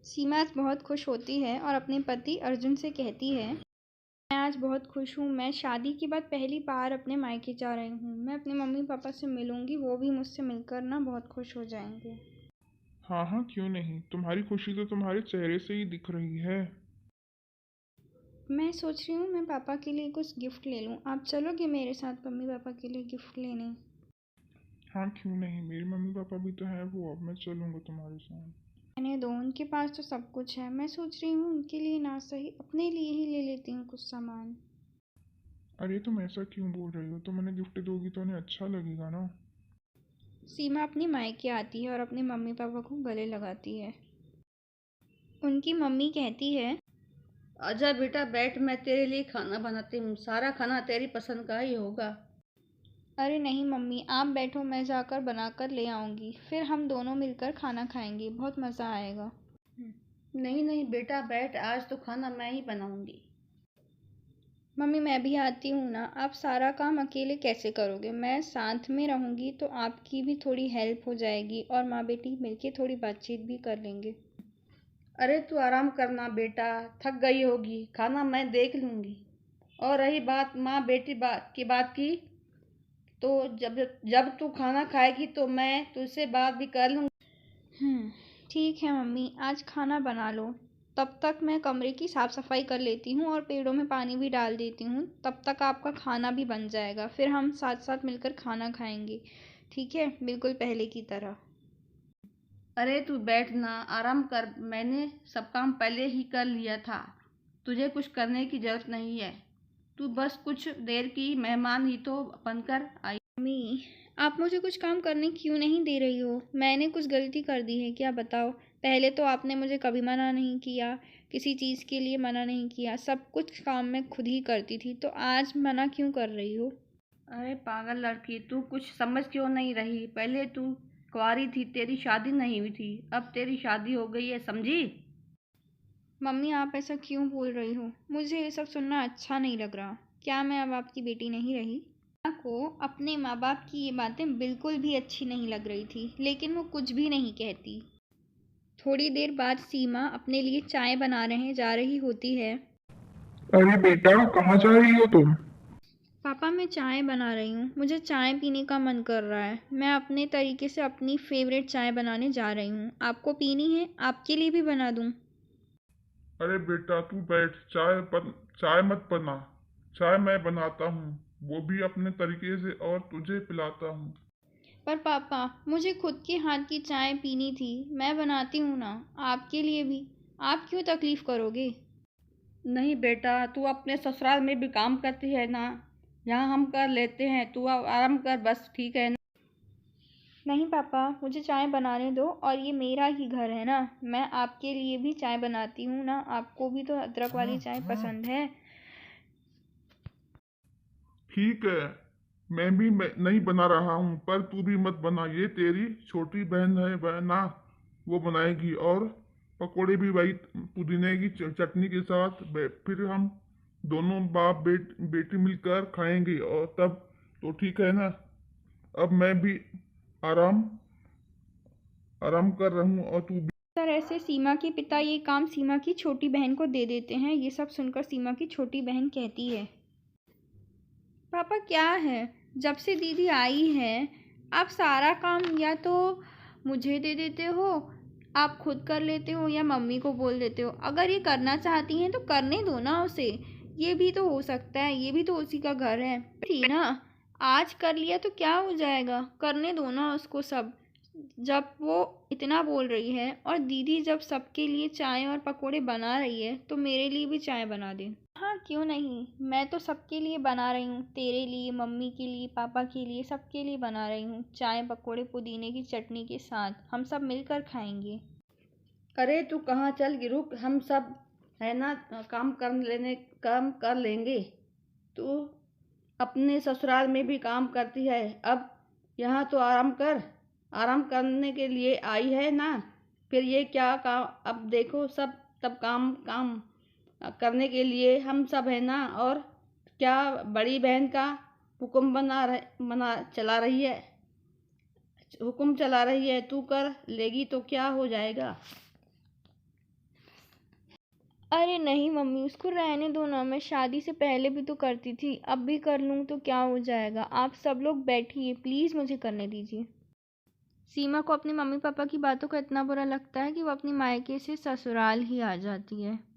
सीमा आज बहुत खुश होती है और अपने पति अर्जुन से कहती है, मैं आज बहुत खुश हूँ। मैं शादी के बाद पहली बार अपने मायके जा रही हूँ। मैं अपने मम्मी पापा से मिलूंगी, वो भी मुझसे मिलकर ना बहुत खुश हो जाएंगे। हाँ हाँ, क्यों नहीं। तुम्हारी खुशी तो तुम्हारे चेहरे से ही दिख रही है। मैं सोच रही हूँ मैं पापा के लिए कुछ गिफ्ट ले लूँ। आप चलोगे मेरे साथ मम्मी पापा के लिए गिफ्ट लेने? हाँ, क्यों नहीं। मेरे मम्मी पापा भी तो हैं वो। अब मैं चलूँगा तुम्हारे साथ। रहने दो, उनके पास तो सब कुछ है। मैं सोच रही हूँ उनके लिए ना सही अपने लिए ही ले लेती हूँ कुछ सामान। अरे तुम ऐसा क्यों बोल रही हो। तुम उन्हें गिफ्ट दोगी तो उन्हें अच्छा लगेगा ना। सीमा अपनी मायके आती है और अपने मम्मी पापा को गले लगाती है। उनकी मम्मी कहती है, आजा बेटा बैठ, मैं तेरे लिए खाना बनाती हूँ। सारा खाना तेरी पसंद का ही होगा। अरे नहीं मम्मी, आप बैठो, मैं जाकर बनाकर ले आऊँगी। फिर हम दोनों मिलकर खाना खाएंगे, बहुत मज़ा आएगा। नहीं नहीं बेटा बैठ, आज तो खाना मैं ही बनाऊंगी। मम्मी मैं भी आती हूँ ना, आप सारा काम अकेले कैसे करोगे? मैं साथ में रहूँगी तो आपकी भी थोड़ी हेल्प हो जाएगी और माँ बेटी मिलके थोड़ी बातचीत भी कर लेंगे। अरे तू आराम करना बेटा, थक गई होगी, खाना मैं देख लूंगी। और रही बात माँ बेटी बात की, तो जब जब तू खाना खाएगी तो मैं तुझसे बात भी कर लूंगी। ठीक है मम्मी, आज खाना बना लो। तब तक मैं कमरे की साफ़ सफाई कर लेती हूँ और पेड़ों में पानी भी डाल देती हूँ। तब तक आपका खाना भी बन जाएगा, फिर हम साथ साथ मिलकर खाना खाएंगे। ठीक है, बिल्कुल पहले की तरह। अरे तू बैठ ना, आराम कर। मैंने सब काम पहले ही कर लिया था। तुझे कुछ करने की जरूरत नहीं है। तू बस कुछ देर की मेहमान ही तो बनकर आई। मम्मी, आप मुझे कुछ काम करने क्यों नहीं दे रही हो? मैंने कुछ गलती कर दी है क्या, बताओ? पहले तो आपने मुझे कभी मना नहीं किया, किसी चीज़ के लिए मना नहीं किया, सब कुछ काम मैं खुद ही करती थी, तो आज मना क्यों कर रही हो? अरे पागल लड़की, तू कुछ समझ क्यों नहीं रही। पहले तू कुंवारी थी, तेरी शादी नहीं हुई थी। अब तेरी शादी हो गई है, समझी। मम्मी आप ऐसा क्यों बोल रही हो? मुझे ये सब सुनना अच्छा नहीं लग रहा। क्या मैं अब आपकी बेटी नहीं रही? माँ को अपने माँ बाप की ये बातें बिल्कुल भी अच्छी नहीं लग रही थी, लेकिन वो कुछ भी नहीं कहती। थोड़ी देर बाद सीमा अपने लिए चाय बनाने जा रही होती है। अरे बेटा, कहाँ जा रही हो तुम। पापा मैं चाय बना रही हूँ, मुझे चाय पीने का मन कर रहा है। मैं अपने तरीके से अपनी फेवरेट चाय बनाने जा रही हूँ। आपको पीनी है? आपके लिए भी बना दूँ? अरे बेटा तू बैठ। चाय मत बना। चाय मैं बनाता हूँ, वो भी अपने तरीके से, और तुझे पिलाता हूँ। पर पापा मुझे खुद के हाथ की चाय पीनी थी। मैं बनाती हूँ ना, आपके लिए भी। आप क्यों तकलीफ़ करोगे? नहीं बेटा, तू अपने ससुराल में भी काम करती है ना। यहाँ हम कर लेते हैं, तू अब आराम कर बस, ठीक है ना। नहीं पापा, मुझे चाय बनाने दो, और ये मेरा ही घर है ना। मैं आपके लिए भी चाय बनाती हूँ ना, आपको भी तो अदरक वाली चाय पसंद है। ठीक है, मैं नहीं बना रहा हूँ, पर तू भी मत बना। ये तेरी छोटी बहन है, वह ना वो बनाएगी। और पकोड़े भी वही पुदीने की चटनी के साथ। फिर हम दोनों बेटी मिलकर खाएंगे, और तब तो ठीक है ना। अब मैं भी आराम आराम कर रहा हूँ, और तू भी। इस तरह से सीमा के पिता ये काम सीमा की छोटी बहन को दे देते हैं। ये सब सुनकर सीमा की छोटी बहन कहती है, पापा क्या है, जब से दीदी आई है आप सारा काम या तो मुझे दे देते हो, आप खुद कर लेते हो, या मम्मी को बोल देते हो। अगर ये करना चाहती हैं तो करने दो ना उसे। ये भी तो हो सकता है, ये भी तो उसी का घर है। थी ना, आज कर लिया तो क्या हो जाएगा, करने दो ना उसको सब। जब वो इतना बोल रही है और दीदी जब सबके लिए चाय और पकोड़े बना रही है, तो मेरे लिए भी चाय बना दे। हाँ क्यों नहीं, मैं तो सबके लिए बना रही हूँ। तेरे लिए, मम्मी के लिए, पापा के लिए, सबके लिए बना रही हूँ। चाय पकोड़े पुदीने की चटनी के साथ हम सब मिलकर खाएंगे। अरे तू कहाँ चल गई, रुक, हम सब है ना, काम कर लेंगे। तू अपने ससुराल में भी काम करती है, अब यहाँ तो आराम कर। आराम करने के लिए आई है ना, फिर ये क्या काम। अब देखो सब तब काम काम करने के लिए हम सब है ना। और क्या बड़ी बहन का हुक्म चला रही है, तू कर लेगी तो क्या हो जाएगा। अरे नहीं मम्मी, उसको रहने दो ना। मैं शादी से पहले भी तो करती थी, अब भी कर लूँ तो क्या हो जाएगा। आप सब लोग बैठिए प्लीज़, मुझे करने दीजिए। सीमा को अपने मम्मी पापा की बातों का इतना बुरा लगता है कि वो अपनी मायके से ससुराल ही आ जाती है।